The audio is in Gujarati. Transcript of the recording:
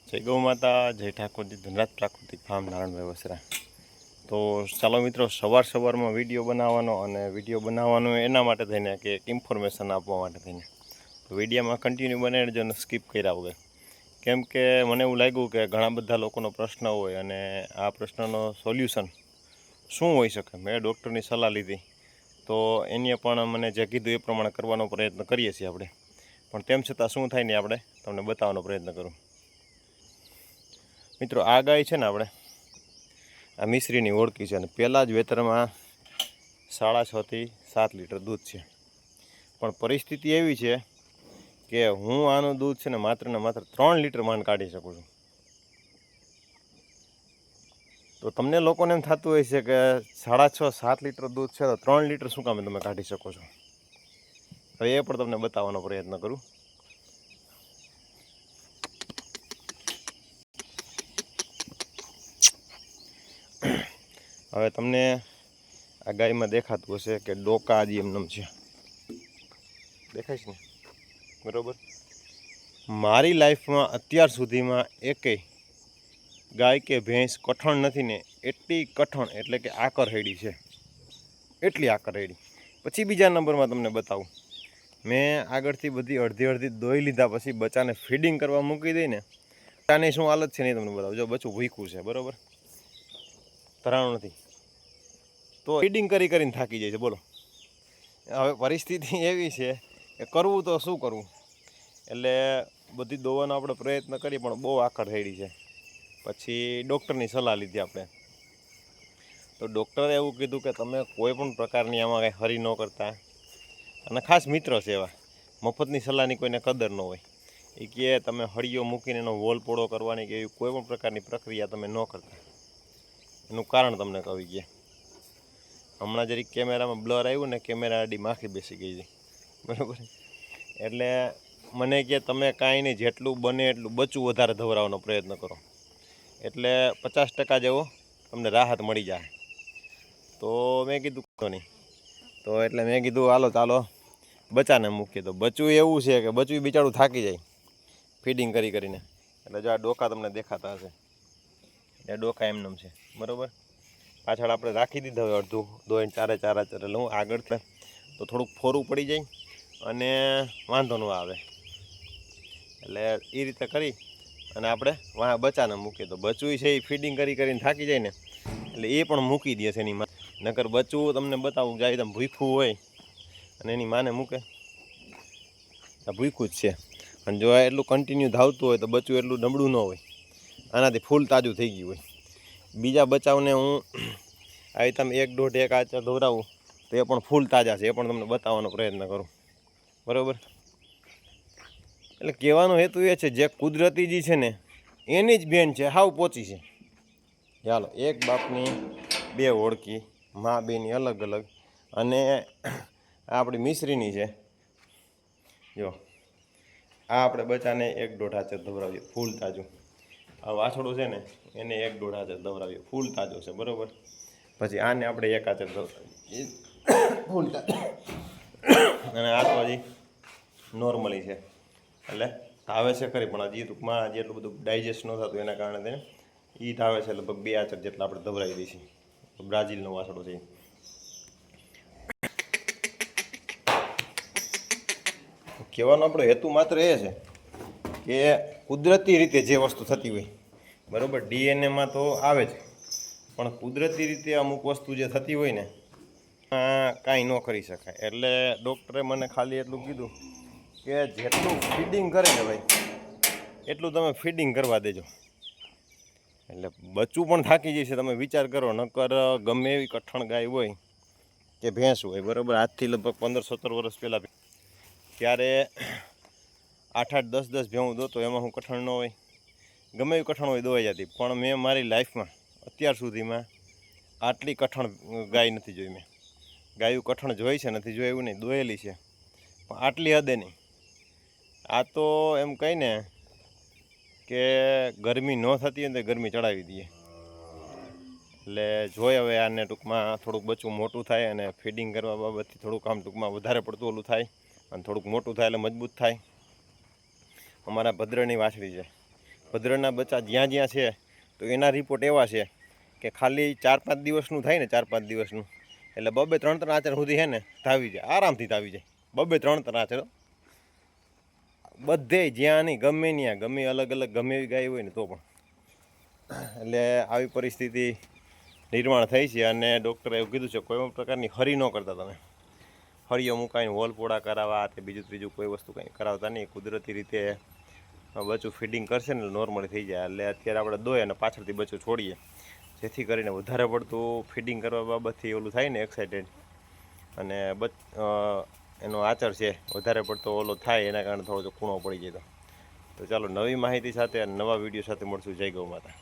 જય ગૌ માતા, જય ઠાકોરજી, ધનરાજ પ્રાકૃતિક ફાર્મ નારાયણભાઈ વસરા. તો ચાલો મિત્રો, સવારમાં વિડીયો બનાવવાનો અને વિડીયો બનાવવાનો એના માટે થઈને કે એક ઇન્ફોર્મેશન આપવા માટે થઈને. તો વિડીયોમાં કન્ટિન્યુ બને રહેજો અને સ્કીપ કર્યા વગર. કેમ કે મને એવું લાગ્યું કે ઘણા બધા લોકોનો પ્રશ્ન હોય અને આ પ્રશ્નનો સોલ્યુશન શું હોઈ શકે. મેં ડૉક્ટરની સલાહ લીધી તો એને પણ મને જે કીધું એ પ્રમાણે કરવાનો પ્રયત્ન કરીએ છીએ આપણે. પણ તેમ છતાં શું થાય ને આપણે તમને બતાવવાનો પ્રયત્ન કરું. મિત્રો, આ ગાય છે ને આપણે આ મિશ્રીની ઓળખી છે અને પહેલાં જ વેતરમાં 6.5 થી 7 લીટર દૂધ છે. પણ પરિસ્થિતિ એવી છે કે હું આનું દૂધ છે ને માત્ર 3 લીટર માંડ કાઢી શકું છું. તો તમને લોકોને એમ થતું હોય છે કે 6.5-7 લીટર દૂધ છે તો 3 લીટર શું કામે તમે કાઢી શકો છો. તો એ પણ તમને બતાવવાનો પ્રયત્ન કરું. હવે તમને આ ગાયમાં દેખાતું હશે કે ડોકા આજી એમનેમ છે, દેખાય છે ને? બરાબર. મારી લાઈફમાં અત્યાર સુધીમાં એકેય ગાય કે ભેંસ કઠણ નથી ને એટલી કઠણ એટલે કે આકર હેડી છે, એટલી આકર હેડી. પછી બીજા નંબરમાં તમને બતાવું, મેં આગળથી બધી અડધી દોઈ લીધા પછી બચ્ચાને ફીડિંગ કરવા મૂકી દઈને બચ્ચાની શું હાલત છે નહીં તમને બતાવું. જો બચ્ચું ભૂખ્યું છે, બરાબર, તરાણું નથી, તો ફીડિંગ કરીને થાકી જાય છે. બોલો, હવે પરિસ્થિતિ એવી છે કે કરવું તો શું કરવું. એટલે બધી દોવાનો આપણે પ્રયત્ન કરીએ પણ બહુ આકર હેડી છે. પછી ડૉક્ટરની સલાહ લીધી આપણે. તો ડૉક્ટરે એવું કીધું કે તમે કોઈ પણ પ્રકારની આમાં કાંઈ હરી ન કરતા, અને ખાસ મિત્ર છે એવા, મફતની સલાહની કોઈને કદર ન હોય. એ કહે તમે હળીઓ મૂકીને એનો વોલ પોળો કરવાની કે એવી કોઈ પણ પ્રકારની પ્રક્રિયા તમે ન કરતા. એનું કારણ તમને કહી ગયા. હમણાં જરીક કેમેરામાં બ્લર આવ્યું ને, કેમેરા આડી માખી બેસી ગઈ છે, બરાબર. એટલે મને કહે તમે કાંઈ નહીં, જેટલું બને એટલું બચ્ચું વધારે ધવરાવવાનો પ્રયત્ન કરો, એટલે 50% જેવો તમને રાહત મળી જાય. તો મેં કીધું તો નહીં, તો એટલે મેં કીધું ચાલો બચ્ચાને મૂકીએ. તો બચ્ચું એવું છે કે બચ્ચું બિચારું થાકી જાય ફીડિંગ કરીને. એટલે જો આ ડોકા તમને દેખાતા હશે, એ ડોકા એમનેમ છે, બરાબર. પાછળ આપણે રાખી દીધા હોય અડધું દોઈને 4 એટલે હું આગળ તો થોડુંક ફોરું પડી જાય અને વાંધો ન આવે. એટલે એ રીતે કરી અને આપણે વાં બચ્ચાને મૂકીએ. તો બચ્ચું છે એ ફીડિંગ કરીને થાકી જાય ને એટલે એ પણ મૂકી દે છે એની માં. નકર બચ્ચું તમને બતાવું જાય એકદમ ભૂખ્યું હોય અને એની માને મૂકે, આ ભૂખ્યું જ છે. અને જો એટલું કન્ટિન્યુ ધાવતું હોય તો બચ્ચું એટલું નબળું ન હોય, આનાથી ફૂલ તાજું થઈ ગયું હોય. બીજા બચ્ચાઓને હું આવી તમે 1-1.5 આચર દોરાવું તો એ પણ ફૂલ તાજા છે, એ પણ તમને બતાવવાનો પ્રયત્ન કરું, બરાબર. એટલે કહેવાનો હેતુ એ છે જે કુદરતી જે છે ને એની જ બેન છે, હાવ પોચી છે. ચાલો, એક બાપની 2 ઓળખી, મા બેની અલગ અલગ, અને આપણી મિશ્રીની છે. જો આ આપણે બચ્ચાને 1-1.5 આચર દવરાવીએ ફૂલ તાજું. આ વાછડું છે ને એને 1-1.5 આચર દવરાવીએ ફૂલ તાજો છે, બરાબર. પછી આને આપણે 1 આચર દવરાવીએ ફૂલ તાજો, અને આ તો હજી નોર્મલી છે. એટલે ધાવે છે ખરી પણ હજી ટૂંકમાં હજી એટલું બધું ડાયજેસ્ટ ન થતું એના કારણે તેને એ ધાવે છે. લગભગ 2 આચર જેટલા આપણે દવરાવી દઈશું. બ્રાઝિલનો વાસળો છે. કહેવાનો આપણો હેતુ માત્ર એ છે કે કુદરતી રીતે જે વસ્તુ થતી હોય, બરાબર, ડીએનએમાં તો આવે જ, પણ કુદરતી રીતે અમુક વસ્તુ જે થતી હોય ને કાંઈ ન કરી શકાય. એટલે ડૉક્ટરે મને ખાલી એટલું કીધું કે જેટલું ફીડિંગ કરે ને ભાઈ એટલું તમે ફીડિંગ કરવા દેજો. એટલે બચ્ચું પણ થાકી જશે. તમે વિચાર કરો, નકર ગમે એવી કઠણ ગાય હોય કે ભેંસ હોય, બરાબર, આજથી લગભગ 15-17 વર્ષ પહેલાં ત્યારે 8-8, 10-10 ભેવું દોતો, એમાં હું કઠણ ન હોય, ગમે એવી કઠણ હોય દોવાઈ જતી. પણ મેં મારી લાઈફમાં અત્યાર સુધીમાં આટલી કઠણ ગાય નથી જોઈ. મેં ગાયું કઠણ જોઈ છે, નથી જોઈ એવું નહીં, દોયેલી છે, પણ આટલી હદે નહીં. આ તો એમ કહીને કે ગરમી ન થતી હોય ને તો ગરમી ચડાવી દઈએ. એટલે જોઈ હવે આને ટૂંકમાં થોડુંક બચ્ચું મોટું થાય અને ફીડિંગ કરવા બાબતથી થોડુંક આમ ટૂંકમાં વધારે પડતું ઓલું થાય અને થોડુંક મોટું થાય એટલે મજબૂત થાય. અમારા ભદ્રની વાછડી છે, ભદ્રના બચ્ચા જ્યાં જ્યાં છે તો એના રિપોર્ટ એવા છે કે ખાલી 4-5 દિવસનું થાય ને 4-5 દિવસનું એટલે 2-3 આચર સુધી છે ને ધાવી જાય, આરામથી ધાવી જાય. 2-3 આચર બધે જ્યાં નહીં, ગમે ત્યાં, ગમે અલગ અલગ ગમે એવી ગાય હોય ને તો પણ. એટલે આવી પરિસ્થિતિ નિર્માણ થઈ છે અને ડૉક્ટરે એવું કીધું છે કોઈ પણ પ્રકારની હરી ન કરતા તમે. હળીઓ મુકાઈને હોલ પોળા કરાવવા તે બીજું ત્રીજું કોઈ વસ્તુ કંઈ કરાવતા નહીં. કુદરતી રીતે બચ્ચું ફીડિંગ કરશે ને નોર્મલી થઈ જાય. એટલે અત્યારે આપણે દોય અને પાછળથી બચ્ચું છોડીએ જેથી કરીને વધારે પડતું ફીડિંગ કરવા બાબતથી ઓલું થાય ને એક્સાઇટેડ અને એનો આચર છે વધારે પડતો ઓલો થાય એના કારણે થોડો ખૂણો પડી જાય. તો ચાલો નવી માહિતી સાથે અને નવા વિડીયો સાથે મળશું. જય ગૌ માતા.